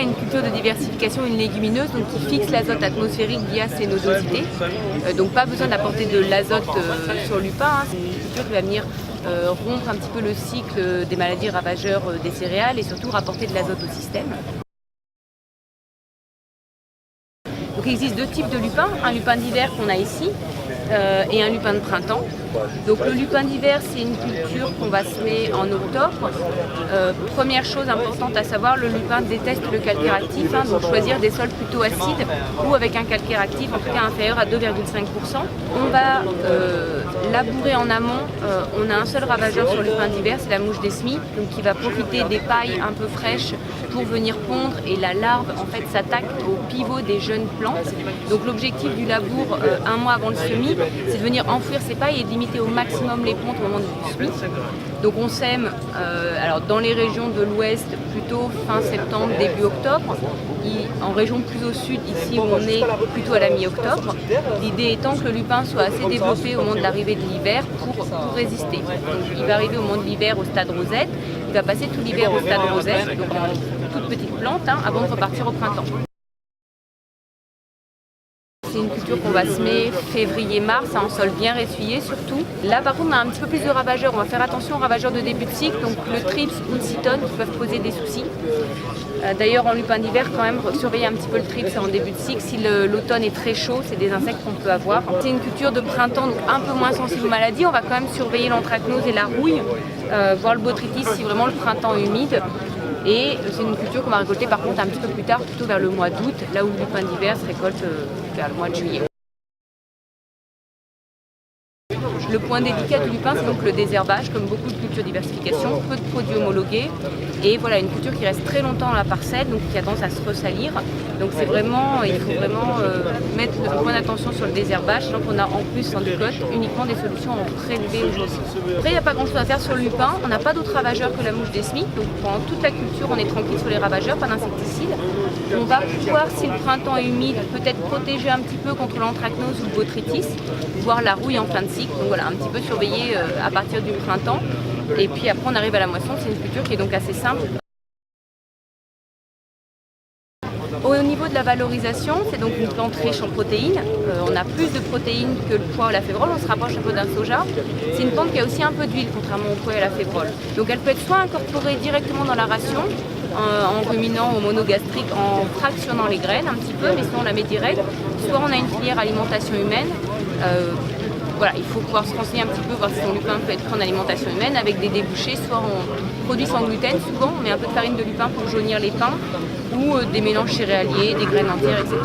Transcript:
est une culture de diversification, une légumineuse donc qui fixe l'azote atmosphérique via ses nodosités. Donc pas besoin d'apporter de l'azote sur le lupin. C'est une culture qui va venir rompre un petit peu le cycle des maladies ravageurs des céréales et surtout rapporter de l'azote au système. Donc il existe deux types de lupins, un lupin d'hiver qu'on a ici et un lupin de printemps. Donc le lupin d'hiver, c'est une culture qu'on va semer en octobre. Première chose importante à savoir, le lupin déteste le calcaire actif, donc choisir des sols plutôt acides ou avec un calcaire actif en tout cas inférieur à 2,5%. On va labourer en amont. On a un seul ravageur sur le lupin d'hiver, c'est la mouche des semis, donc qui va profiter des pailles un peu fraîches pour venir pondre, et la larve en fait s'attaque au pivot des jeunes plantes. Donc l'objectif du labour un mois avant le semis, c'est de venir enfouir ces pailles et de limiter au maximum les pontes au moment du semis. Donc on sème alors dans les régions de l'ouest plutôt fin septembre, début octobre. En région plus au sud, ici on est plutôt à la mi-octobre. L'idée étant que le lupin soit assez développé au moment de l'arrivée de l'hiver pour résister. Donc, il va arriver au moment de l'hiver au stade rosette, il va passer tout l'hiver au stade rosette, donc en toute petite plante, avant de repartir au printemps. C'est une culture qu'on va semer février-mars, en sol bien ressuyé surtout. Là par contre on a un petit peu plus de ravageurs, on va faire attention aux ravageurs de début de cycle, donc le thrips ou le cytone qui peuvent poser des soucis. D'ailleurs en lupin d'hiver quand même, surveiller un petit peu le thrips en début de cycle. Si l'automne est très chaud, c'est des insectes qu'on peut avoir. C'est une culture de printemps, donc un peu moins sensible aux maladies. On va quand même surveiller l'anthracnose et la rouille, voir le botrytis si vraiment le printemps est humide. Et c'est une culture qu'on va récolter par contre un petit peu plus tard, plutôt vers le mois d'août, là où le lupin d'hiver se récolte vers le mois de juillet. Le point délicat du lupin, c'est donc le désherbage, comme beaucoup de cultures diversification, peu de produits homologués, et voilà une culture qui reste très longtemps dans la parcelle, donc qui a tendance à se ressalir. Donc c'est vraiment, il faut vraiment mettre le point d'attention sur le désherbage, donc on a en plus en décote uniquement des solutions en prélevé aujourd'hui. Après il n'y a pas grand chose à faire sur le lupin, on n'a pas d'autres ravageurs que la mouche des semis, donc pendant toute la culture on est tranquille sur les ravageurs, pas d'insecticides. On va pouvoir, si le printemps est humide, peut-être protéger un petit peu contre l'anthracnose ou le botrytis, voire la rouille en fin de cycle. Donc voilà, un petit peu surveiller à partir du printemps. Et puis après on arrive à la moisson, c'est une culture qui est donc assez simple. Au niveau de la valorisation, c'est donc une plante riche en protéines. On a plus de protéines que le pois ou la févrole, on se rapproche un peu d'un soja. C'est une plante qui a aussi un peu d'huile, contrairement au pois et à la févrole. Donc elle peut être soit incorporée directement dans la ration, en ruminant au monogastrique, en fractionnant les graines un petit peu, mais sinon on la met direct. Soit on a une filière alimentation humaine. Voilà, il faut pouvoir se renseigner un petit peu, voir si son lupin peut être pris en alimentation humaine avec des débouchés, soit en produits sans gluten, souvent on met un peu de farine de lupin pour jaunir les pains, ou des mélanges céréaliers, des graines entières, etc.